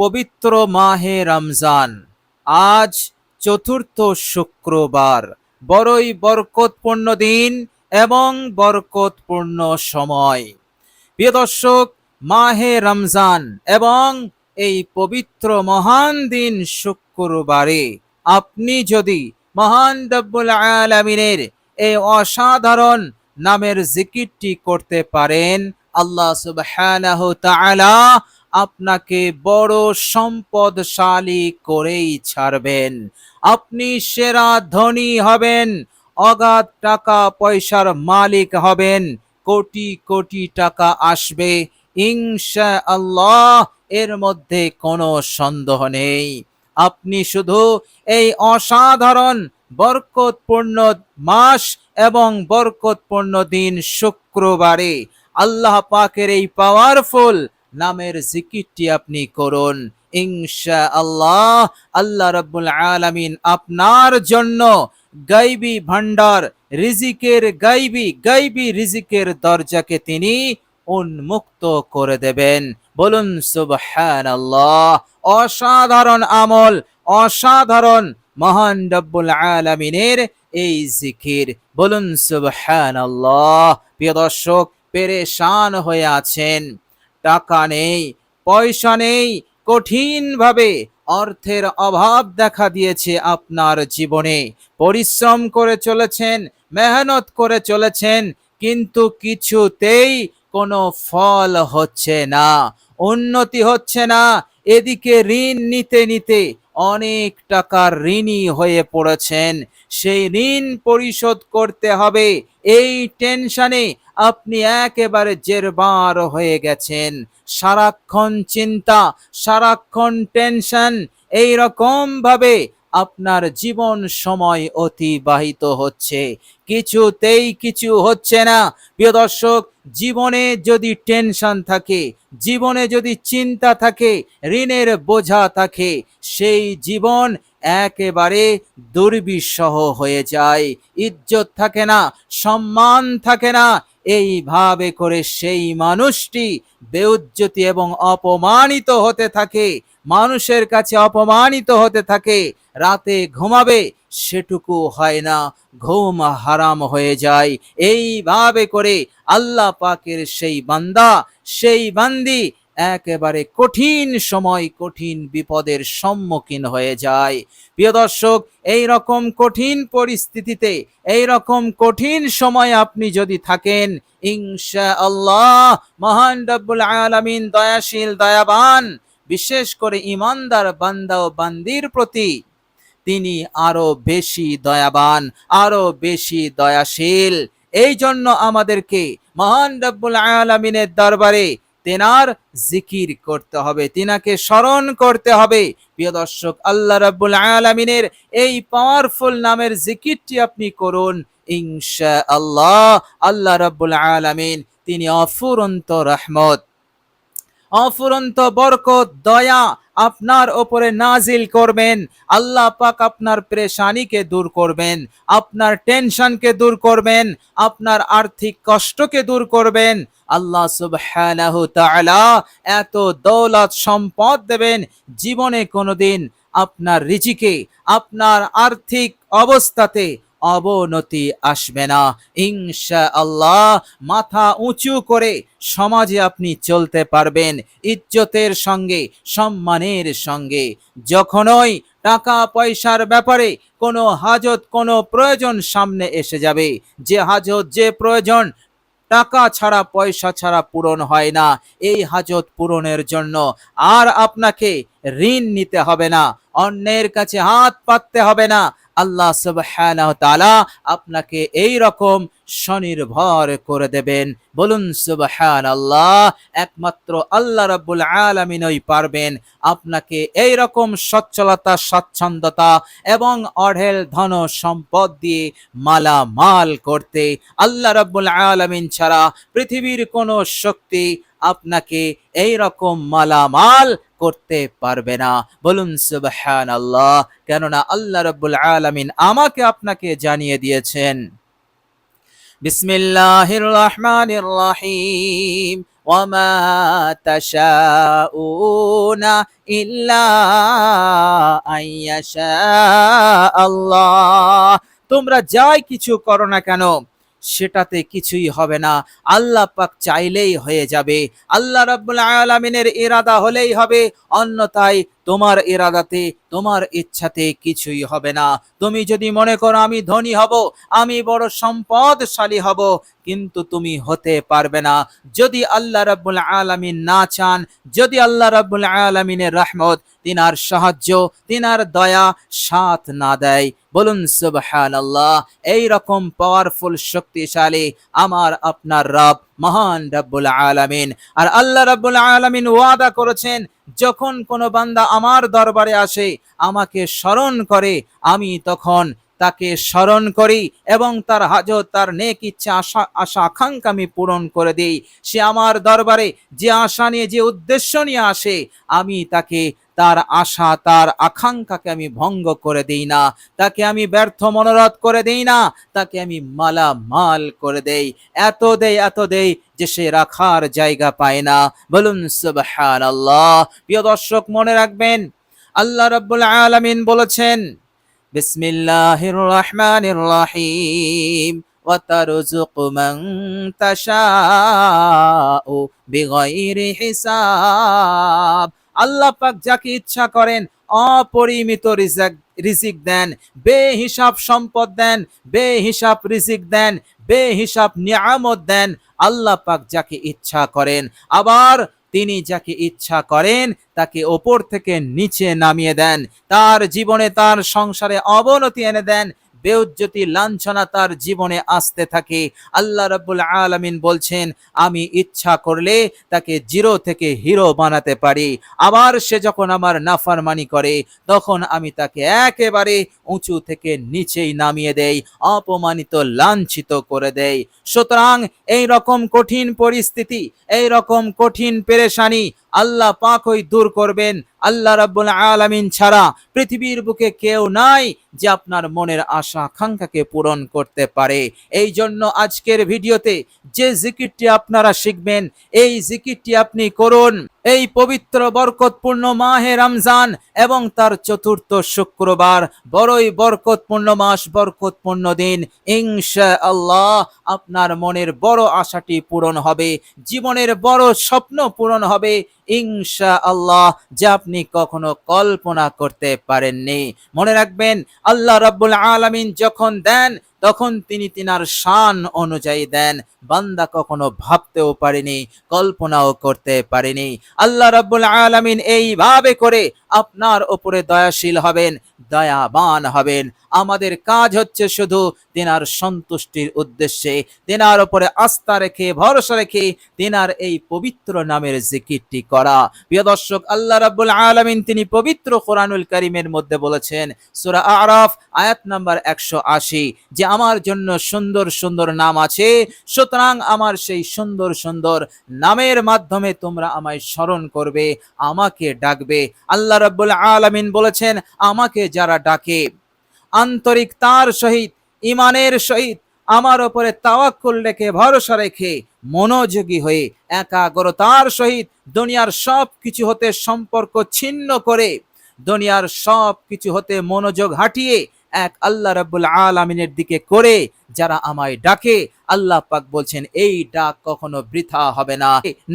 পবিত্র মাহে রমজান। আজ চতুর্থ শুক্রবার, বড়ই বরকতপূর্ণ দিন এবং বরকতপূর্ণ সময়। প্রিয় দর্শক, মাহে রমজান এবং এই পবিত্র মহান দিন শুক্রবারে আপনি যদি মহান রব্বুল আলামিনের এই অসাধারণ নামের জিকিরটি করতে পারেন, আল্লাহ সুবহানাহু তাআলা আপনাকে বড় সম্পদশালী করেই ছাড়বেন। আপনি সেরা ধনী হবেন, অগাধ টাকা পয়সার মালিক হবেন, কোটি কোটি টাকা আসবে ইনশাআল্লাহ, এর মধ্যে কোনো সন্দেহ নেই। আপনি শুধু এই অসাধারণ বরকতপূর্ণ মাস এবং বরকতপূর্ণ দিন শুক্রবারে আল্লাহ পাকের এই পাওয়ারফুল নামের জিকিরটি আপনি করুন, ইনশাআল্লাহ আল্লাহ রাব্বুল আলামিন আপনার জন্য গায়বী ভান্ডার, গায়বী রিজিকের দরজাকে তিনি উন্মুক্ত করে দেবেন। বলুন সুবহানাল্লাহ। অসাধারণ আমল, অসাধারণ মহান রব্বুল আলামিনের এই জিকির। বলুন সুবহানাল্লাহ। প্রিয় দর্শক, পেরেশান হয়ে আছেন, টাকা নেই, পয়সা নেই, কঠিনভাবে অর্থের অভাব দেখা দিয়েছে আপনার জীবনে, পরিশ্রম করে চলেছেন, মেহনত করে চলেছেন, কিন্তু কিছুতেই কোনো ফল হচ্ছে না, উন্নতি হচ্ছে না। এদিকে ঋণ নিতে নিতে অনেক টাকার ঋণী হয়ে পড়েছেন, সেই ঋণ পরিশোধ করতে হবে, এই টেনশনে আপনি একেবারে জেরবার হয়ে গেছেন। সারাক্ষণ চিন্তা, সারাক্ষণ টেনশন, এই রকম ভাবে আপনার জীবন সময় অতিবাহিত হচ্ছে, কিছুতেই কিছু হচ্ছে না। প্রিয় দর্শক, জীবনে যদি টেনশন থাকে, জীবনে যদি চিন্তা থাকে, ঋণের বোঝা থাকে, সেই জীবন একেবারে দুর্বিষহ হয়ে যায়, ইজ্জত থাকে না, সম্মান থাকে না। এইভাবে করে সেই মানুষটি বেউজ্জতি এবং অপমানিত হতে থাকে, মানুষের কাছে অপমানিত হতে থাকে, রাতে ঘুমাবে সেটুকু হয় না, ঘুম হারাম হয়ে যায়। এইভাবে করে আল্লাহ পাকের সেই বান্দা, সেই বান্দি একেবারে কঠিন সময়, কঠিন বিপদের সম্মুখীন হয়ে যায়। প্রিয় দর্শক, এই রকম কঠিন পরিস্থিতিতে, এই রকম কঠিন সময় আপনি যদি থাকেন, ইনশাআল্লাহ মহান রব্বুল আলামিন দয়াশীল, দয়াবান, বিশেষ করে ইমানদার বান্দা ও বান্দির প্রতি তিনি আরো বেশি দয়াবান, আরো বেশি দয়াশীল। এই জন্য আমাদেরকে মহান রব্বুল আলামিনের দরবারে তেনার জিকির করতে হবে, তিনাকে স্মরণ করতে হবে। প্রিয় দর্শক, আল্লাহ রাব্বুল আলামিনের এই পাওয়ারফুল নামের জিকিরটি আপনি করুন, ইনশাআল্লাহ আল্লাহ রাব্বুল আলামিন তিনি অফুরন্ত রহমত, অফুরন্ত বরকত, দয়া আপনার ওপরে নাজিল করবেন। আল্লাহ পাক আপনার পেরেশানিকে দূর করবেন, আপনার টেনশনকে দূর করবেন, আপনার আর্থিক কষ্টকে দূর করবেন। আল্লাহ সুবহানাহু তাআলা এত দৌলত সম্পদ দেবেন, জীবনে কোনোদিন আপনার রিজিকে, আপনার আর্থিক অবস্থাতে অবনতি আসবে না। ইনশাআল্লাহ মাথা উঁচু করে সমাজে আপনি চলতে পারবেন, ইজ্জতের সঙ্গে, সম্মানের সঙ্গে। যখনই টাকা পয়সার ব্যাপারে কোনো হাজত, কোনো প্রয়োজন সামনে এসে যাবে, যে হাজত, যে প্রয়োজন টাকা ছাড়া, পয়সা ছাড়া পূরণ হয় না, এই হাজত পূরণের জন্য আর আপনাকে ঋণ নিতে হবে না, অন্যের কাছে হাত পাততে হবে না। আল্লাহ সুবহানাহু তাআলা আপনাকে এই রকম স্বনির্ভর করে দেবেন। বলুন সুবহানাল্লাহ। একমাত্র আল্লাহ রাব্বুল আলামিনই পারবেন আপনাকে এই রকম সচ্ছলতা, স্বচ্ছন্দতা এবং অঢেল ধন সম্পদ দিয়ে মালামাল করতে। আল্লাহ রাব্বুল আলামিন ছাড়া পৃথিবীর কোনো শক্তি আপনাকে এই রকম মালামাল করতে পারবে না। বলুন সুবহানাল্লাহ। কেননা আল্লাহ রাব্বুল আলামিন আমাকে আপনাকে জানিয়ে দিয়েছেন, বিসমিল্লাহির রহমানির রহিম, ওয়ামা তাশাউনা ইল্লা আইয়াশা আল্লাহ। তোমরা যাই কিছু করো না কেন সেটাতে কিছুই হবে না, আল্লাহ পাক চাইলেই হয়ে যাবে, আল্লাহ রাব্বুল আলামিনের ইরাদা হলেই হবে, অন্যথায় তোমার ইরাদাতে তোমার ইচ্ছাতে কিছুই হবে না। তুমি যদি মনে করো আমি ধনী হব, আমি বড় সম্পদশালী হব, কিন্তু তুমি হতে পারবে না যদি আল্লাহ রাব্বুল আলামিন না চান, যদি আল্লাহ রাব্বুল আলামিনের রহমত, তিনার সাহায্য, তিনার দয়া সাথ না দেয়। বলুন সুবহানাল্লাহ। এই রকম পাওয়ারফুল শক্তিশালী আমার আপনার রব মহান রব্বুল আলামিন। আর আল্লাহ রাব্বুল আলামিন ওয়াদা করেছেন, যখন কোনো বান্দা আমার দরবারে আসে, আমাকে স্মরণ করে, আমি তখন তাকে স্মরণ করি এবং তার হাজত, তার নেক ইচ্ছা, আশা আকাঙ্ক্ষা আমি পূরণ করে দেই। সে আমার দরবারে যে আশা নিয়ে, যে উদ্দেশ্য নিয়ে আসে, আমি তাকে তার আশা, তার আকাঙ্ক্ষাকে আমি ভঙ্গ করে দেই না, তাকে আমি ব্যর্থ মনোরথ করে দেই না, তাকে আমি মালামাল করে দেই। এত দেই যে সে রাখার জায়গা পায় না। বলুন সুবহানাল্লাহ। প্রিয় দর্শক, মনে রাখবেন আল্লাহ রাব্বুল আলামিন বলেছেন, বিসমিল্লাহির রহমানির রহিম, ওয়া তারযুকু মান তাশাউ বিগাইরি হিসাব। আল্লাহ পাক যাকে ইচ্ছা করেন অপরিমিত রিজিক দেন, বেহিসাব সম্পদ দেন, বেহিসাব রিজিক দেন, বেহিসাব নিয়ামত দেন। আল্লাহ পাক যাকে ইচ্ছা করেন, আবার তিনি যাকে ইচ্ছা করেন তাকে ওপর থেকে নিচে নামিয়ে দেন, তার জীবনে, তার সংসারে অবনতি এনে দেন, বেউজ্জতি লাঞ্ছনা তার জীবনে আসতে থাকে। আল্লাহ রাব্বুল আলামিন বলছেন, আমি ইচ্ছা করলে তাকে জিরো থেকে হিরো বানাতে পারি। আবার সে যখন আমার নাফরমানি করে, তখন আমি তাকে একেবারে উঁচু থেকে নিচেই নামিয়ে দেই, অপমানিত, লাঞ্ছিত করে দেই। সুতরাং এই রকম কঠিন পরিস্থিতি, এই রকম কঠিন পেরেশানি আল্লাহ পাকই দূর করবেন। আল্লাহ রাব্বুল আলামিন ছাড়া পৃথিবীর বুকে কেউ নাই যে আপনার মনের আশা আকাঙ্ক্ষাকে পূরণ করতে পারে। এই জন্য আজকের ভিডিওতে যে জিকিরটি আপনারা শিখবেন, এই জিকিরটি আপনি করুন। এই পবিত্র বরকতপূর্ণ মাহে রমজান এবং তার চতুর্থ শুক্রবার, বড়ই বরকতপূর্ণ মাস, বরকতপূর্ণ দিন, ইনশাআল্লাহ আপনার মনের বড় আশাটি পূরণ হবে, জীবনের বড় স্বপ্ন পূরণ হবে ইনশাআল্লাহ, যা আপনি কখনো কল্পনা করতে পারেননি। মনে রাখবেন, আল্লাহ রাব্বুল আলামিন যখন দেন, তখন তিনি তিনার শান অনুযায়ী দেন, বান্দা কখনো ভাবতেও পারেনি, কল্পনাও করতে পারেনি। আল্লাহ রাব্বুল আলামিন এইভাবে করে আপনার উপরে দয়াশীল হবেন, দয়াবান হবেন। আমাদের কাজ হচ্ছে শুধু তিনার সন্তুষ্টির উদ্দেশ্যে, তিনার উপরে আস্থা রেখে, ভরসা রেখে তিনার এই পবিত্র নামের জিকিরটি করা। প্রিয় দর্শক, আল্লাহ রাব্বুল আলামিন তিনি পবিত্র কোরআনুল কারীমের মধ্যে বলেছেন, সূরা আরাফ আয়াত নাম্বার 180, যে আমার জন্য সুন্দর সুন্দর নাম আছে, সুতরাং আমার সেই সুন্দর সুন্দর নামের মাধ্যমে তোমরা আমায় স্মরণ করবে, আমাকে ডাকবে। আল্লাহ রাব্বুল আলামিন বলেছেন, আমাকে যারা ডাকে আন্তরিকতার সহিত, ইমানের সহিত, আমার উপরে তাওয়াক্কুল রেখে, ভরসা রেখে, মনোযোগী হয়ে, একাগ্রতার সহিত দুনিয়ার সব কিছু হতে সম্পর্ক ছিন্ন করে, দুনিয়ার সব কিছু হতে মনোযোগ হাটিয়ে এক আল্লাহ রাব্বুল আলামিনের দিকে করে যারা আমায় ডাকে, আল্লাহ পাক বলছেন এই ডাক কখনো বৃথা হবে না,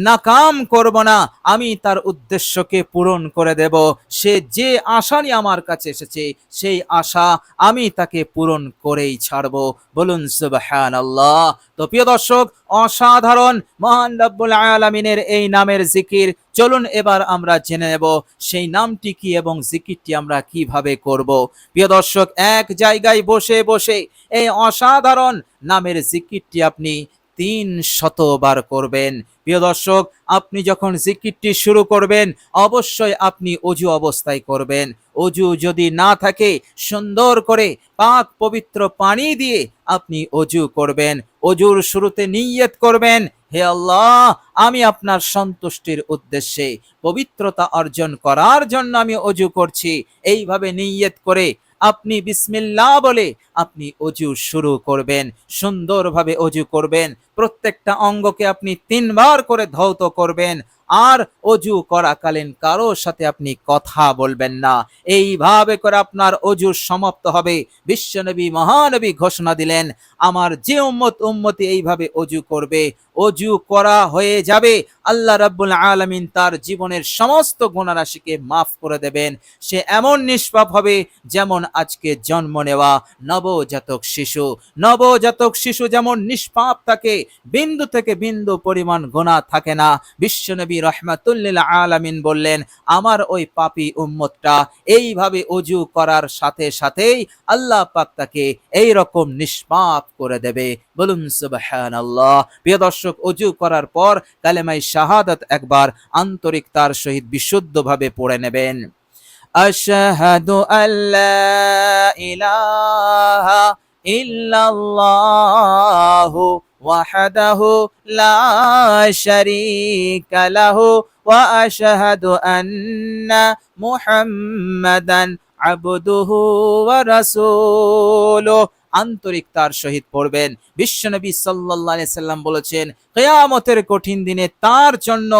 নাকাম করব না, আমি তার উদ্দেশ্যকে পূরণ করে দেব। সে যে আশা নিয়ে আমার কাছে এসেছে, সেই আশা আমি তাকে পূরণ করেই ছাড়বো। বলুন সুবহানাল্লাহ। তো প্রিয় দর্শক, অসাধারণ মহান রব্বুল আলামিনের এই নামের জিকির, চলুন এবার আমরা জেনে নেব সেই নামটি কি এবং জিকিরটি আমরা কিভাবে করব। প্রিয় দর্শক, এক জায়গায় বসে বসে এই অসাধারণ নামের জিকিরটি আপনি 300 বার করবেন। প্রিয় দর্শক, আপনি যখন জিকিরটি শুরু করবেন, অবশ্যই আপনি অজু অবস্থায় করবেন। অজু যদি না থাকে, সুন্দর করে পাক পবিত্র পানি দিয়ে আপনি অজু করবেন। অজুর শুরুতে নিয়ত করবেন, হে আল্লাহ, আমি আপনার সন্তুষ্টির উদ্দেশ্যে পবিত্রতা অর্জন করার জন্য আমি অজু করছি। এইভাবে নিয়ত করে আপনি বিসমিল্লাহ বলে আপনি অজু শুরু করবেন, সুন্দরভাবে অজু করবেন, প্রত্যেকটা অঙ্গকে আপনি 3 বার করে ধৌত করবেন, আর অজু করাকালীন কারো সাথে আপনি কথা বলবেন না। এইভাবে করে আপনার অজু সমাপ্ত হবে। বিশ্বনবী মহানবী ঘোষণা দিলেন, আমার যে উম্মতি এইভাবে অজু করবে, অজু করা হয়ে যাবে, আল্লাহ রাব্বুল আলামিন তার জীবনের সমস্ত গুনাহরাশিকে মাফ করে দেবেন। সে এমন নিষ্পাপ হবে যেমন আজকে জন্ম নেওয়া নবজাতক শিশু। নবজাতক শিশু যেমন নিষ্পাপ থাকে, বিন্দু থেকে বিন্দু পরিমাণ গুনাহ থাকে না, বিশ্বনবী রাহমাতুল লিল আলামিন বললেন, আমার ওই পাপী উম্মতটা এইভাবে অজু করার সাথে সাথেই আল্লাহ পাক তাকে এই রকম নিষ্পাপ করে দেবে। বলুন সুবহানাল্লাহ। প্রিয় দর্শক, অজু করার পর কালেমায়ে শাহাদাত একবার আন্তরিকতার সহিত বিশুদ্ধভাবে পড়ে নেবেন। আশহাদু আল্লা ইলাহা ইল্লাল্লাহু ওয়াহদাহু লা শারীকা লাহু ওয়া আশহাদু আন্না মুহাম্মাদান আবদুহু ওয়া রাসূলুহু। আন্তরিকতার সহিত পড়বেন। বিশ্বনবী সাল্লাল্লাহু আলাইহি সাল্লাম বলেছেন, কিয়ামতের কঠিন দিনে তার জন্য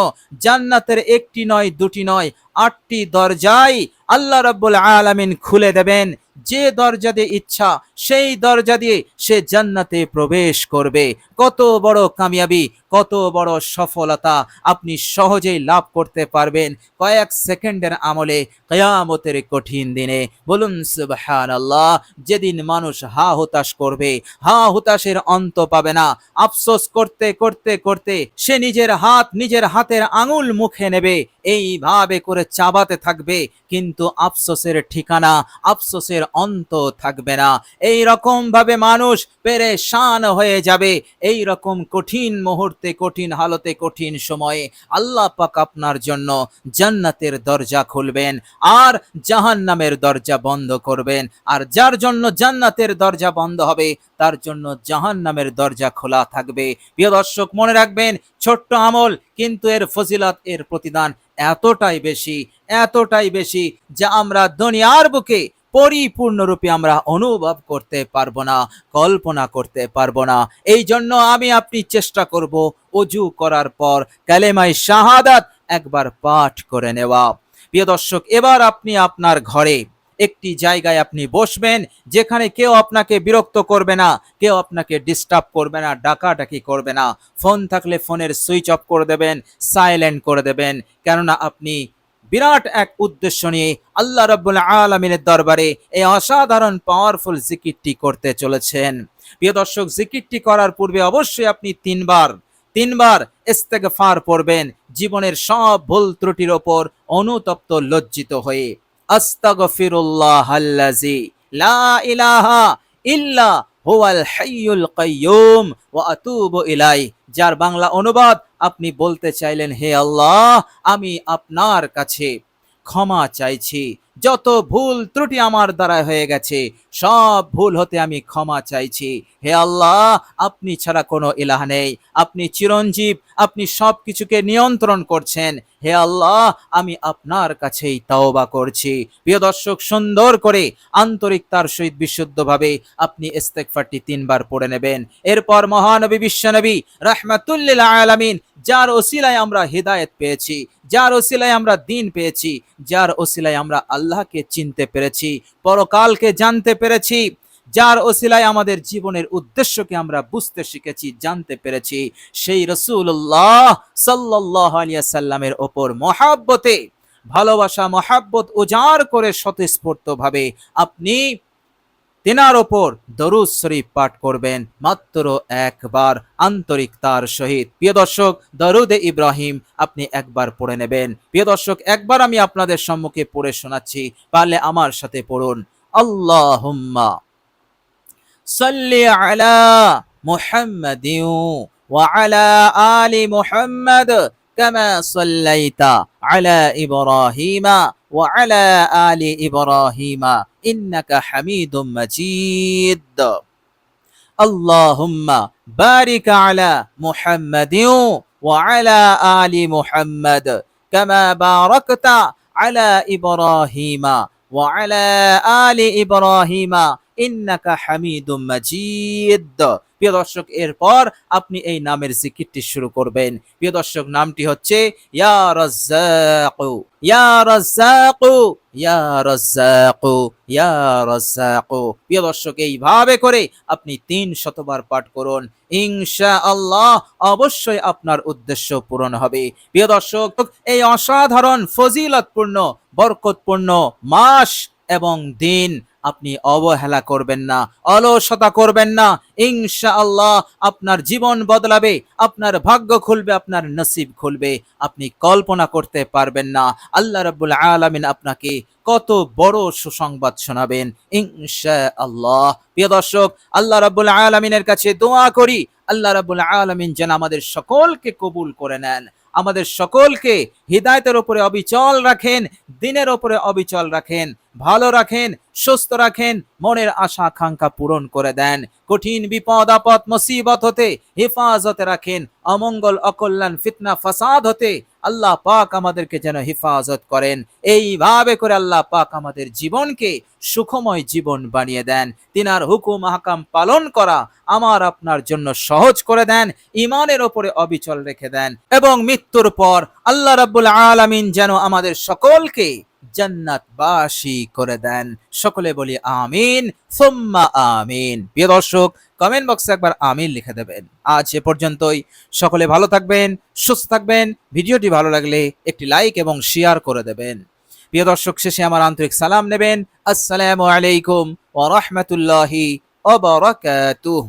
জান্নাতের একটি নয়, দুটি নয়, 8টি দরজাই আল্লাহ রাব্বুল আলামিন খুলে দেবেন। যে দরজা দিয়ে ইচ্ছা সেই দরজা দিয়ে সে জান্নাতে প্রবেশ করবে। কত বড় কামিয়াবি, কত বড় সফলতা আপনি সহজেই লাভ করতে পারবেন কয়েক সেকেন্ডের আমলে কিয়ামতের কঠিন দিনে। বলুন সুবহানাল্লাহ। যেদিন মানুষ হা হুতাশ করবে, হা হুতাশের অন্ত পাবে না, আফসোস করতে করতে করতে সে নিজের হাতের আঙুল মুখে নেবে, এইভাবে করে চাবাতে থাকবে, কিন্তু আফসোসের ঠিকানা, আফসোসের অন্ত থাকবে না। এই রকম ভাবে মানুষ পেরেশান হয়ে যাবে। এই রকম কঠিন মুহূর্তে, কঠিন হালতে, কঠিন সময়ে আল্লাহ পাক আপনার জন্য জান্নাতের দরজা খুলবেন আর জাহান্নামের দরজা বন্ধ করবেন। আর যার জন্য জান্নাতের দরজা বন্ধ হবে তার জন্য জাহান্নামের দরজা খোলা থাকবে। প্রিয় দর্শক, মনে রাখবেন, ছোট্ট আমল কিন্তু এর ফজিলত, এর প্রতিদান এতটাই বেশি যা আমরা দুনিয়ার বুকে পরিপূর্ণরূপে আমরা অনুভব করতে পারবো না, কল্পনা করতে পারবো না। এই জন্য আমি আপনি চেষ্টা করব অজু করার পর কালেমায়ে শাহাদাত একবার পাঠ করে নেওয়া। প্রিয় দর্শক, এবার আপনি আপনার ঘরে একটি জায়গায় আপনি বসবেন যেখানে কেউ আপনাকে বিরক্ত করবে না, কেউ আপনাকে ডিস্টার্ব করবে না, ডাকাডাকি করবে না। ফোন থাকলে ফোনের সুইচ অফ করে দেবেন, সাইলেন্ট করে দেবেন, কেননা আপনি বিরাট এক উদ্দেশ্য নিয়ে আল্লাহ রাব্বুল আলামিনের দরবারে এই অসাধারণ পাওয়ারফুল জিকিরটি করতে চলেছেন। প্রিয় দর্শক, জিকিরটি করার পূর্বে অবশ্যই আপনি তিনবার ইস্তেগফার পড়বেন, জীবনের সব ভুল ত্রুটির ওপর অনুতপ্ত লজ্জিত হয়ে। আস্তাগফিরুল্লাহাল্লাযী লা ইলাহা ইল্লা হুয়াল হাইয়ুল কাইয়্যুম ওয়া আতুবু ইলাইহি। যার বাংলা অনুবাদ, আপনি বলতে চাইলেন, হে আল্লাহ, আমি আপনার কাছে ক্ষমা চাইছি, যত ভুল ত্রুটি আমার দ্বারা হয়ে গেছে সব ভুল হতে আমি ক্ষমা চাইছি। হে আল্লাহ, আপনি ছাড়া কোনো ইলাহ নেই, আপনি চিরঞ্জীব, আপনি সব কিছুকে নিয়ন্ত্রণ করছেন। হে আল্লাহ, আমি আপনার কাছেই তাওবা করছি। প্রিয় দর্শক, সুন্দর করে আন্তরিকতার সহিত বিশুদ্ধভাবে আপনি ইস্তেগফারটি 3 বার পড়ে নেবেন। এরপর মহানবী বিশ্বনবী রাহমাতুল লিল আলামিন, যার ওসিলায় আমরা হিদায়াত পেয়েছি, যার ওসিলায় আমরা দ্বীন পেয়েছি, যার ওসিলায় আমরা আল্লাহকে চিনতে পেরেছি, পরকালকে জানতে পেরেছি, যার ওসিলায় আমাদের জীবনের উদ্দেশ্যকে আমরা বুঝতে শিখেছি, জানতে পেরেছি, সেই রাসূলুল্লাহ সাল্লাল্লাহু আলাইহি সাল্লামের ওপর মহব্বতে, ভালোবাসা, মহব্বত উজাড় করে স্বতঃস্ফূর্তভাবে আপনি তেনার ওপর দরুদ শরীফ পাঠ করবেন মাত্র একবার আন্তরিকতার সহিত। প্রিয় দর্শক, দরুদে ইব্রাহিম আপনি একবার পড়ে নেবেন। প্রিয় দর্শক, একবার আমি আপনাদের সম্মুখে পড়ে শোনাচ্ছি, পারলে আমার সাথে পড়ুন। আল্লাহুম্মা সাল্লি আলা মুহাম্মাদিন ওয়া আলা আলি মুহাম্মাদ কামা সাল্লাইতা আলা ইব্রাহিমা ওয়া আলা আলি ইব্রাহিমা ইন্নাকা হামিদুম মাজিদ। আল্লাহুম্মা বারিক আলা মুহাম্মাদিন ওয়া আলা আলি মুহাম্মাদ কামা বারাকতা আলা ইব্রাহিমা وعلى آل إبراهيم ইন্নাকা হামিদুম মাজিদ। প্রিয় দর্শক, এরপর আপনি এই নামের জিকিরটি শুরু করবেন। প্রিয় দর্শক, নামটি হচ্ছে ইয়া রাজ্জাকু, ইয়া রাজ্জাকু, ইয়া রাজ্জাকু, ইয়া রাজ্জাকু। প্রিয় দর্শক, এইভাবে করে আপনি ৩০০ বার পাঠ করুন, ইনশাআল্লাহ অবশ্যই আপনার উদ্দেশ্য পূরণ হবে। প্রিয় দর্শক, এই অসাধারণ ফজিলতপূর্ণ বরকতপূর্ণ মাস এবং দিন আপনি অবহেলা করবেন না, অলসতা করবেন না। ইনশাআল্লাহ আপনার জীবন বদলাবে, আপনার ভাগ্য খুলবে, আপনার নসিব খুলবে। আপনি কল্পনা করতে পারবেন না আল্লাহ রাব্বুল আলামিন আপনাকে কত বড় সুসংবাদ শোনাবেন ইনশাআল্লাহ। প্রিয় দর্শক, আল্লাহ রাব্বুল আলামিনের কাছে দোয়া করি, আল্লাহ রাব্বুল আলামিন যেন আমাদের সকলকে কবুল করে নেন, আমাদের সকলকে হিদায়াতের উপরে অবিচল রাখেন, দিনের উপরে অবিচল রাখেন, ভালো রাখেন, সুস্থ রাখেন, মনের আশা আকাঙ্ক্ষা পূরণ করে দেন, কঠিন বিপদ আপদ মুসিবত হতে হেফাজতে রাখেন, অমঙ্গল অকল্যাণ ফিতনা ফাসাদ হতে আল্লাহ পাক আমাদেরকে যেন হেফাজত করেন। এইভাবে করে আল্লাহ পাক আমাদের জীবনকে সুখময় জীবন বানিয়ে দেন, তিনার হুকুম আহকাম পালন করা আমার আপনার জন্য সহজ করে দেন, ইমানের ওপরে অবিচল রেখে দেন, এবং মৃত্যুর পর আল্লাহ রাব্বুল আলামিন যেন আমাদের সকলকে জান্নাতবাসী করে দেন। সকলে বলি আমিন সুম্মা আমিন। প্রিয় দর্শক, কমেন্ট বক্সে একবার আমিন লিখে দেবেন। আজ এ পর্যন্তই। সকলে ভালো থাকবেন, সুস্থ থাকবেন। ভিডিওটি ভালো লাগলে একটি লাইক এবং শেয়ার করে দেবেন। প্রিয় দর্শক, শেষে আমার আন্তরিক সালাম নেবেন। আসসালামু আলাইকুম ওয়া রাহমাতুল্লাহি ওয়া বারাকাতুহু।